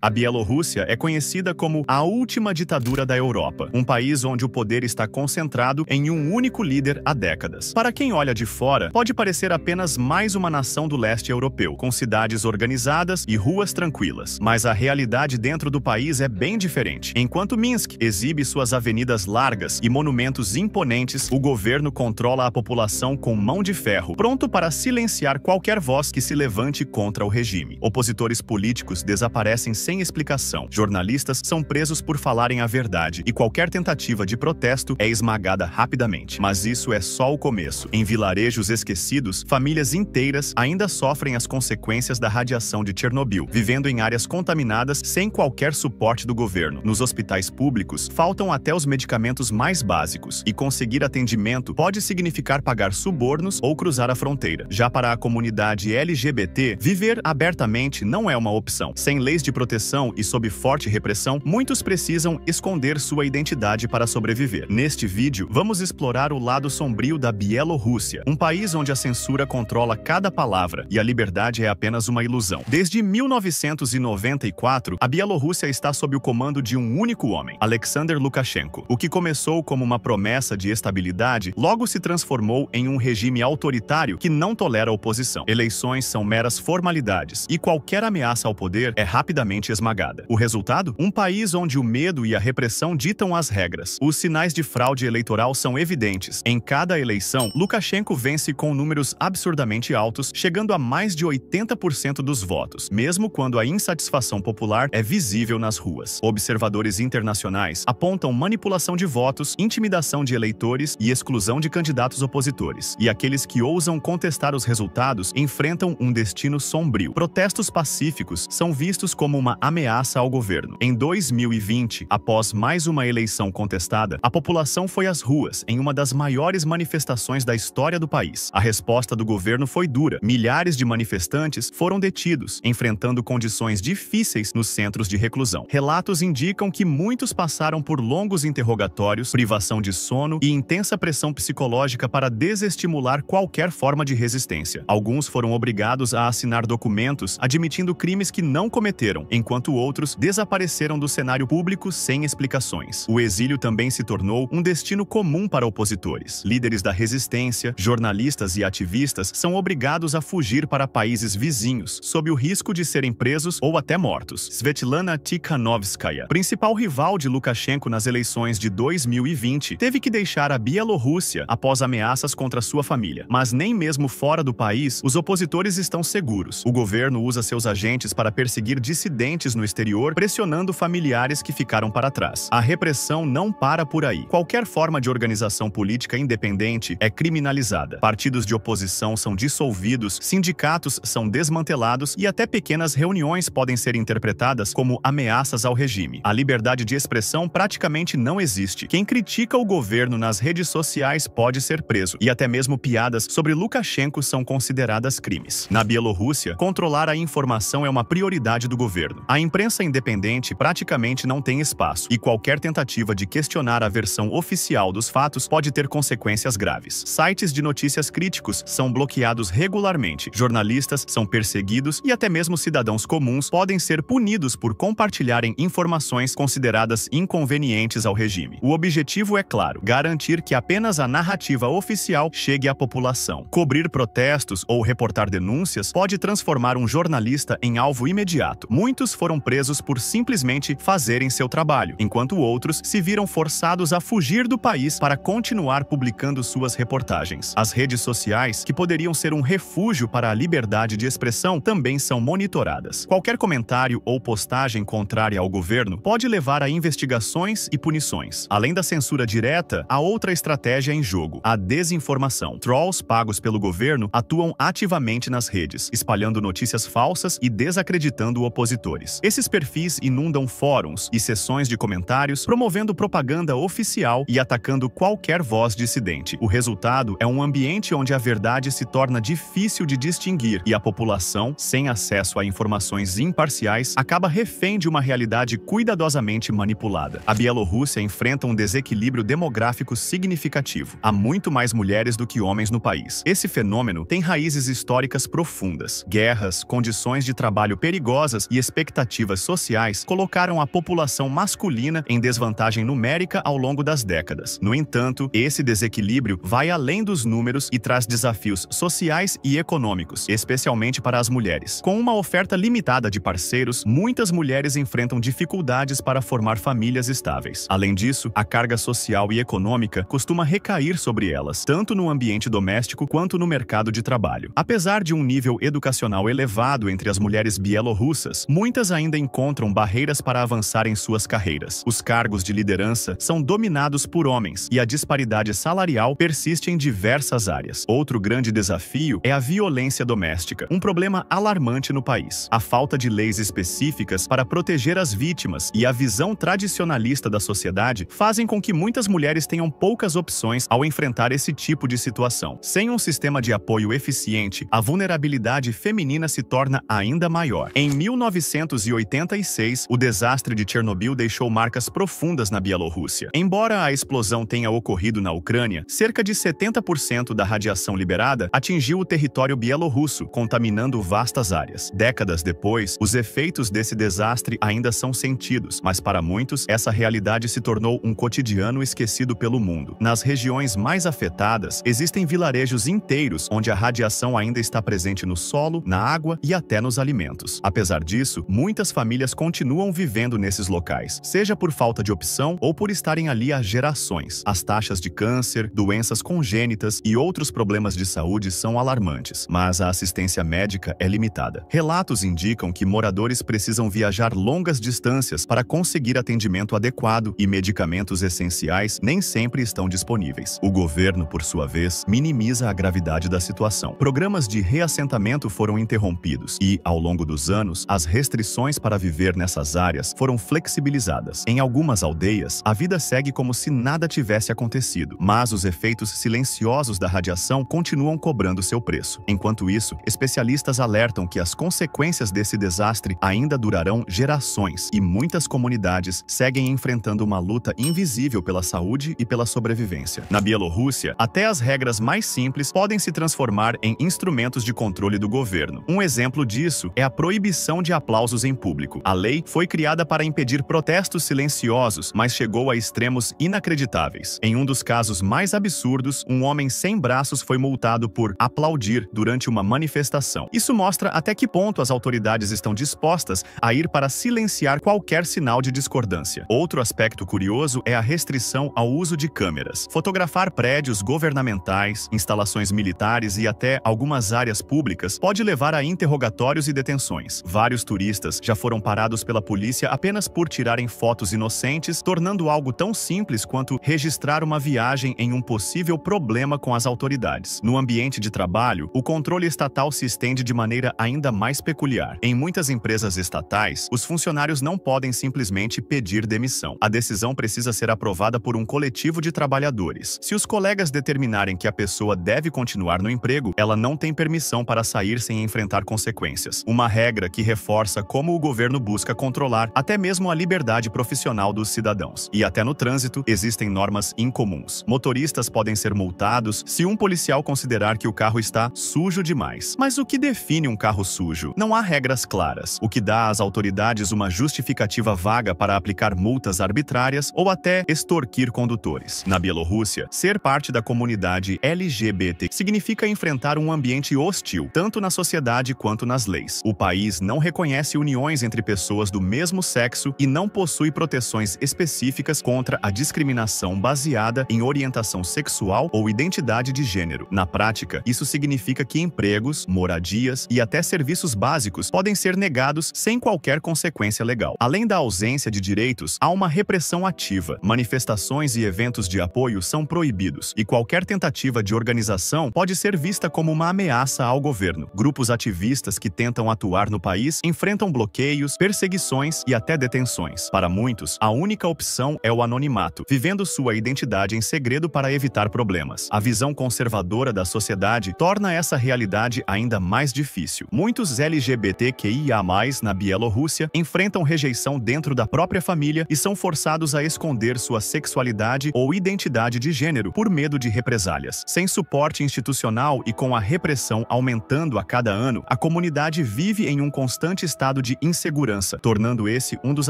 A Bielorrússia é conhecida como a última ditadura da Europa, um país onde o poder está concentrado em um único líder há décadas. Para quem olha de fora, pode parecer apenas mais uma nação do leste europeu, com cidades organizadas e ruas tranquilas. Mas a realidade dentro do país é bem diferente. Enquanto Minsk exibe suas avenidas largas e monumentos imponentes, o governo controla a população com mão de ferro, pronto para silenciar qualquer voz que se levante contra o regime. Opositores políticos desaparecem sem explicação. Jornalistas são presos por falarem a verdade e qualquer tentativa de protesto é esmagada rapidamente. Mas isso é só o começo. Em vilarejos esquecidos, famílias inteiras ainda sofrem as consequências da radiação de Chernobyl, vivendo em áreas contaminadas sem qualquer suporte do governo. Nos hospitais públicos, faltam até os medicamentos mais básicos, e conseguir atendimento pode significar pagar subornos ou cruzar a fronteira. Já para a comunidade LGBT, viver abertamente não é uma opção. Sem leis de proteção e sob forte repressão, muitos precisam esconder sua identidade para sobreviver. Neste vídeo, vamos explorar o lado sombrio da Bielorrússia, um país onde a censura controla cada palavra e a liberdade é apenas uma ilusão. Desde 1994, a Bielorrússia está sob o comando de um único homem, Alexander Lukashenko. O que começou como uma promessa de estabilidade, logo se transformou em um regime autoritário que não tolera oposição. Eleições são meras formalidades e qualquer ameaça ao poder é rapidamente esmagada. O resultado? Um país onde o medo e a repressão ditam as regras. Os sinais de fraude eleitoral são evidentes. Em cada eleição, Lukashenko vence com números absurdamente altos, chegando a mais de 80% dos votos, mesmo quando a insatisfação popular é visível nas ruas. Observadores internacionais apontam manipulação de votos, intimidação de eleitores e exclusão de candidatos opositores. E aqueles que ousam contestar os resultados enfrentam um destino sombrio. Protestos pacíficos são vistos como uma ameaça ao governo. Em 2020, após mais uma eleição contestada, a população foi às ruas em uma das maiores manifestações da história do país. A resposta do governo foi dura. Milhares de manifestantes foram detidos, enfrentando condições difíceis nos centros de reclusão. Relatos indicam que muitos passaram por longos interrogatórios, privação de sono e intensa pressão psicológica para desestimular qualquer forma de resistência. Alguns foram obrigados a assinar documentos admitindo crimes que não cometeram, enquanto outros desapareceram do cenário público sem explicações. O exílio também se tornou um destino comum para opositores. Líderes da resistência, jornalistas e ativistas são obrigados a fugir para países vizinhos, sob o risco de serem presos ou até mortos. Svetlana Tikhanovskaya, principal rival de Lukashenko nas eleições de 2020, teve que deixar a Bielorrússia após ameaças contra sua família. Mas nem mesmo fora do país, os opositores estão seguros. O governo usa seus agentes para perseguir dissidentes no exterior, pressionando familiares que ficaram para trás. A repressão não para por aí. Qualquer forma de organização política independente é criminalizada. Partidos de oposição são dissolvidos, sindicatos são desmantelados e até pequenas reuniões podem ser interpretadas como ameaças ao regime. A liberdade de expressão praticamente não existe. Quem critica o governo nas redes sociais pode ser preso, e até mesmo piadas sobre Lukashenko são consideradas crimes. Na Bielorrússia, controlar a informação é uma prioridade do governo. A imprensa independente praticamente não tem espaço, e qualquer tentativa de questionar a versão oficial dos fatos pode ter consequências graves. Sites de notícias críticos são bloqueados regularmente, jornalistas são perseguidos e até mesmo cidadãos comuns podem ser punidos por compartilharem informações consideradas inconvenientes ao regime. O objetivo é claro: garantir que apenas a narrativa oficial chegue à população. Cobrir protestos ou reportar denúncias pode transformar um jornalista em alvo imediato. Muitos foram presos por simplesmente fazerem seu trabalho, enquanto outros se viram forçados a fugir do país para continuar publicando suas reportagens. As redes sociais, que poderiam ser um refúgio para a liberdade de expressão, também são monitoradas. Qualquer comentário ou postagem contrária ao governo pode levar a investigações e punições. Além da censura direta, há outra estratégia em jogo: a desinformação. Trolls pagos pelo governo atuam ativamente nas redes, espalhando notícias falsas e desacreditando opositores. Esses perfis inundam fóruns e sessões de comentários, promovendo propaganda oficial e atacando qualquer voz dissidente. O resultado é um ambiente onde a verdade se torna difícil de distinguir e a população, sem acesso a informações imparciais, acaba refém de uma realidade cuidadosamente manipulada. A Bielorrússia enfrenta um desequilíbrio demográfico significativo. Há muito mais mulheres do que homens no país. Esse fenômeno tem raízes históricas profundas. Guerras, condições de trabalho perigosas e expectativas expectativas sociais colocaram a população masculina em desvantagem numérica ao longo das décadas. No entanto, esse desequilíbrio vai além dos números e traz desafios sociais e econômicos, especialmente para as mulheres. Com uma oferta limitada de parceiros, muitas mulheres enfrentam dificuldades para formar famílias estáveis. Além disso, a carga social e econômica costuma recair sobre elas, tanto no ambiente doméstico quanto no mercado de trabalho. Apesar de um nível educacional elevado entre as mulheres bielorrussas, muitas ainda encontram barreiras para avançar em suas carreiras. Os cargos de liderança são dominados por homens e a disparidade salarial persiste em diversas áreas. Outro grande desafio é a violência doméstica, um problema alarmante no país. A falta de leis específicas para proteger as vítimas e a visão tradicionalista da sociedade fazem com que muitas mulheres tenham poucas opções ao enfrentar esse tipo de situação. Sem um sistema de apoio eficiente, a vulnerabilidade feminina se torna ainda maior. Em 1986, o desastre de Chernobyl deixou marcas profundas na Bielorrússia. Embora a explosão tenha ocorrido na Ucrânia, cerca de 70% da radiação liberada atingiu o território bielorrusso, contaminando vastas áreas. Décadas depois, os efeitos desse desastre ainda são sentidos, mas para muitos, essa realidade se tornou um cotidiano esquecido pelo mundo. Nas regiões mais afetadas, existem vilarejos inteiros onde a radiação ainda está presente no solo, na água e até nos alimentos. Apesar disso, muitas famílias continuam vivendo nesses locais, seja por falta de opção ou por estarem ali há gerações. As taxas de câncer, doenças congênitas e outros problemas de saúde são alarmantes, mas a assistência médica é limitada. Relatos indicam que moradores precisam viajar longas distâncias para conseguir atendimento adequado e medicamentos essenciais nem sempre estão disponíveis. O governo, por sua vez, minimiza a gravidade da situação. Programas de reassentamento foram interrompidos e, ao longo dos anos, as restrições para viver nessas áreas foram flexibilizadas. Em algumas aldeias, a vida segue como se nada tivesse acontecido, mas os efeitos silenciosos da radiação continuam cobrando seu preço. Enquanto isso, especialistas alertam que as consequências desse desastre ainda durarão gerações e muitas comunidades seguem enfrentando uma luta invisível pela saúde e pela sobrevivência. Na Bielorrússia, até as regras mais simples podem se transformar em instrumentos de controle do governo. Um exemplo disso é a proibição de aplausos em público. A lei foi criada para impedir protestos silenciosos, mas chegou a extremos inacreditáveis. Em um dos casos mais absurdos, um homem sem braços foi multado por aplaudir durante uma manifestação. Isso mostra até que ponto as autoridades estão dispostas a ir para silenciar qualquer sinal de discordância. Outro aspecto curioso é a restrição ao uso de câmeras. Fotografar prédios governamentais, instalações militares e até algumas áreas públicas pode levar a interrogatórios e detenções. Vários turistas já foram parados pela polícia apenas por tirarem fotos inocentes, tornando algo tão simples quanto registrar uma viagem em um possível problema com as autoridades. No ambiente de trabalho, o controle estatal se estende de maneira ainda mais peculiar. Em muitas empresas estatais, os funcionários não podem simplesmente pedir demissão. A decisão precisa ser aprovada por um coletivo de trabalhadores. Se os colegas determinarem que a pessoa deve continuar no emprego, ela não tem permissão para sair sem enfrentar consequências. Uma regra que reforça como o governo busca controlar até mesmo a liberdade profissional dos cidadãos. E até no trânsito, existem normas incomuns. Motoristas podem ser multados se um policial considerar que o carro está sujo demais. Mas o que define um carro sujo? Não há regras claras, o que dá às autoridades uma justificativa vaga para aplicar multas arbitrárias ou até extorquir condutores. Na Bielorrússia, ser parte da comunidade LGBT significa enfrentar um ambiente hostil, tanto na sociedade quanto nas leis. O país não reconhece uniões entre pessoas do mesmo sexo e não possui proteções específicas contra a discriminação baseada em orientação sexual ou identidade de gênero. Na prática, isso significa que empregos, moradias e até serviços básicos podem ser negados sem qualquer consequência legal. Além da ausência de direitos, há uma repressão ativa. Manifestações e eventos de apoio são proibidos, e qualquer tentativa de organização pode ser vista como uma ameaça ao governo. Grupos ativistas que tentam atuar no país enfrentam bloqueios, perseguições e até detenções. Para muitos, a única opção é o anonimato, vivendo sua identidade em segredo para evitar problemas. A visão conservadora da sociedade torna essa realidade ainda mais difícil. Muitos LGBTQIA+, na Bielorrússia, enfrentam rejeição dentro da própria família e são forçados a esconder sua sexualidade ou identidade de gênero por medo de represálias. Sem suporte institucional e com a repressão aumentando a cada ano, a comunidade vive em um constante estado estado de insegurança, tornando esse um dos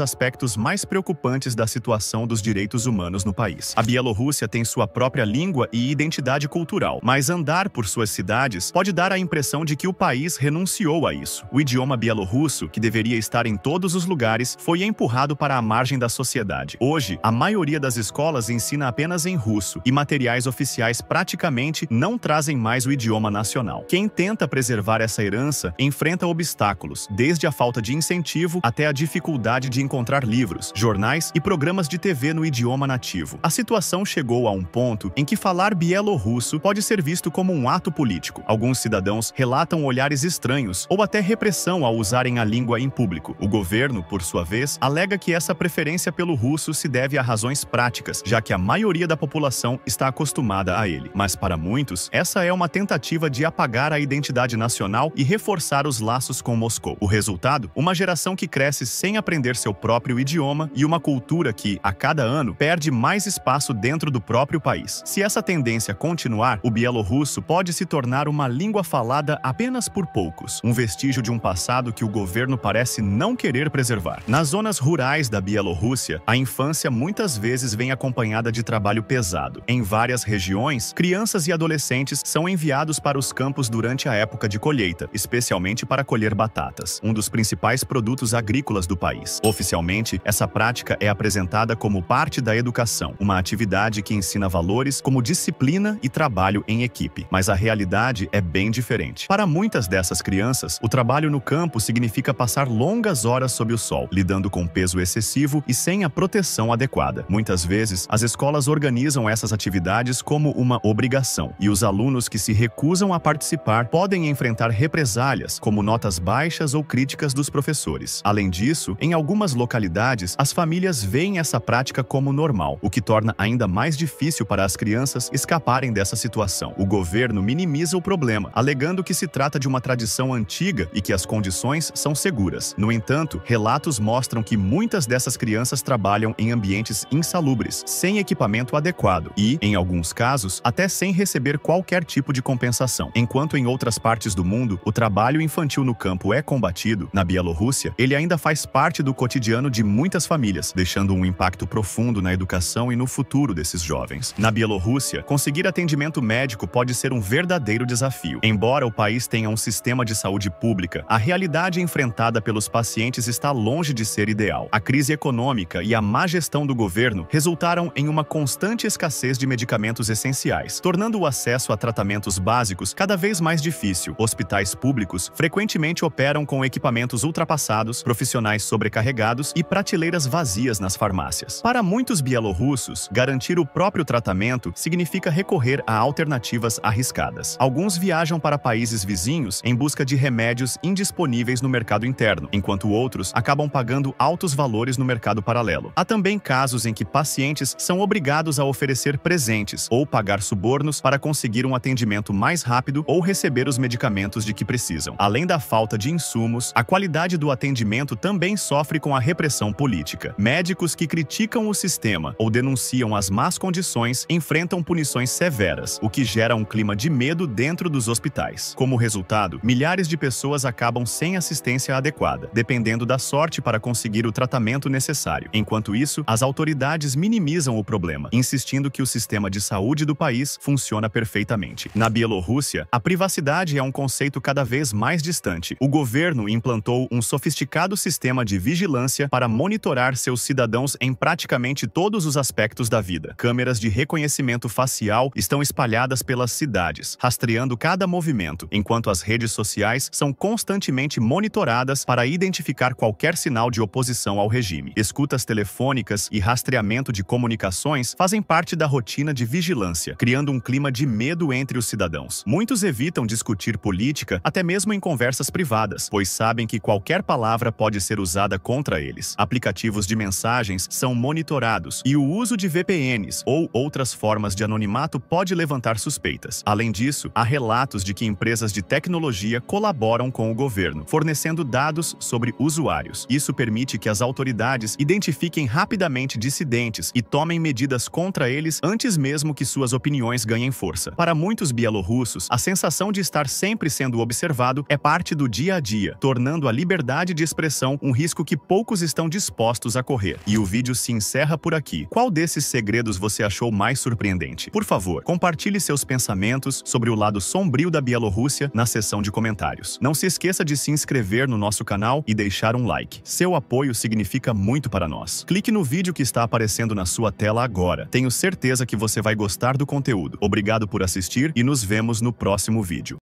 aspectos mais preocupantes da situação dos direitos humanos no país. A Bielorrússia tem sua própria língua e identidade cultural, mas andar por suas cidades pode dar a impressão de que o país renunciou a isso. O idioma bielorrusso, que deveria estar em todos os lugares, foi empurrado para a margem da sociedade. Hoje, a maioria das escolas ensina apenas em russo e materiais oficiais praticamente não trazem mais o idioma nacional. Quem tenta preservar essa herança enfrenta obstáculos, desde a falta de incentivo até a dificuldade de encontrar livros, jornais e programas de TV no idioma nativo. A situação chegou a um ponto em que falar bielorrusso pode ser visto como um ato político. Alguns cidadãos relatam olhares estranhos ou até repressão ao usarem a língua em público. O governo, por sua vez, alega que essa preferência pelo russo se deve a razões práticas, já que a maioria da população está acostumada a ele. Mas para muitos, essa é uma tentativa de apagar a identidade nacional e reforçar os laços com Moscou. O resultado? Uma geração que cresce sem aprender seu próprio idioma e uma cultura que, a cada ano, perde mais espaço dentro do próprio país. Se essa tendência continuar, o bielorrusso pode se tornar uma língua falada apenas por poucos, um vestígio de um passado que o governo parece não querer preservar. Nas zonas rurais da Bielorrússia, a infância muitas vezes vem acompanhada de trabalho pesado. Em várias regiões, crianças e adolescentes são enviados para os campos durante a época de colheita, especialmente para colher batatas, um dos principais produtos agrícolas do país. Oficialmente, essa prática é apresentada como parte da educação, uma atividade que ensina valores como disciplina e trabalho em equipe. Mas a realidade é bem diferente. Para muitas dessas crianças, o trabalho no campo significa passar longas horas sob o sol, lidando com peso excessivo e sem a proteção adequada. Muitas vezes, as escolas organizam essas atividades como uma obrigação, e os alunos que se recusam a participar podem enfrentar represálias, como notas baixas ou críticas dos professores. Além disso, em algumas localidades, as famílias veem essa prática como normal, o que torna ainda mais difícil para as crianças escaparem dessa situação. O governo minimiza o problema, alegando que se trata de uma tradição antiga e que as condições são seguras. No entanto, relatos mostram que muitas dessas crianças trabalham em ambientes insalubres, sem equipamento adequado e, em alguns casos, até sem receber qualquer tipo de compensação. Enquanto em outras partes do mundo, o trabalho infantil no campo é combatido, na Bielorrússia, ele ainda faz parte do cotidiano de muitas famílias, deixando um impacto profundo na educação e no futuro desses jovens. Na Bielorrússia, conseguir atendimento médico pode ser um verdadeiro desafio. Embora o país tenha um sistema de saúde pública, a realidade enfrentada pelos pacientes está longe de ser ideal. A crise econômica e a má gestão do governo resultaram em uma constante escassez de medicamentos essenciais, tornando o acesso a tratamentos básicos cada vez mais difícil. Hospitais públicos frequentemente operam com equipamentos ultrapassados, profissionais sobrecarregados e prateleiras vazias nas farmácias. Para muitos bielorrussos, garantir o próprio tratamento significa recorrer a alternativas arriscadas. Alguns viajam para países vizinhos em busca de remédios indisponíveis no mercado interno, enquanto outros acabam pagando altos valores no mercado paralelo. Há também casos em que pacientes são obrigados a oferecer presentes ou pagar subornos para conseguir um atendimento mais rápido ou receber os medicamentos de que precisam. Além da falta de insumos, a qualidade do atendimento também sofre com a repressão política. Médicos que criticam o sistema ou denunciam as más condições enfrentam punições severas, o que gera um clima de medo dentro dos hospitais. Como resultado, milhares de pessoas acabam sem assistência adequada, dependendo da sorte para conseguir o tratamento necessário. Enquanto isso, as autoridades minimizam o problema, insistindo que o sistema de saúde do país funciona perfeitamente. Na Bielorrússia, a privacidade é um conceito cada vez mais distante. O governo implantou um sofisticado sistema de vigilância para monitorar seus cidadãos em praticamente todos os aspectos da vida. Câmeras de reconhecimento facial estão espalhadas pelas cidades, rastreando cada movimento, enquanto as redes sociais são constantemente monitoradas para identificar qualquer sinal de oposição ao regime. Escutas telefônicas e rastreamento de comunicações fazem parte da rotina de vigilância, criando um clima de medo entre os cidadãos. Muitos evitam discutir política até mesmo em conversas privadas, pois sabem que qualquer palavra pode ser usada contra eles. Aplicativos de mensagens são monitorados e o uso de VPNs ou outras formas de anonimato pode levantar suspeitas. Além disso, há relatos de que empresas de tecnologia colaboram com o governo, fornecendo dados sobre usuários. Isso permite que as autoridades identifiquem rapidamente dissidentes e tomem medidas contra eles antes mesmo que suas opiniões ganhem força. Para muitos bielorrussos, a sensação de estar sempre sendo observado é parte do dia a dia, tornando a liberdade de expressão um risco que poucos estão dispostos a correr. E o vídeo se encerra por aqui. Qual desses segredos você achou mais surpreendente? Por favor, compartilhe seus pensamentos sobre o lado sombrio da Bielorrússia na seção de comentários. Não se esqueça de se inscrever no nosso canal e deixar um like. Seu apoio significa muito para nós. Clique no vídeo que está aparecendo na sua tela agora. Tenho certeza que você vai gostar do conteúdo. Obrigado por assistir e nos vemos no próximo vídeo.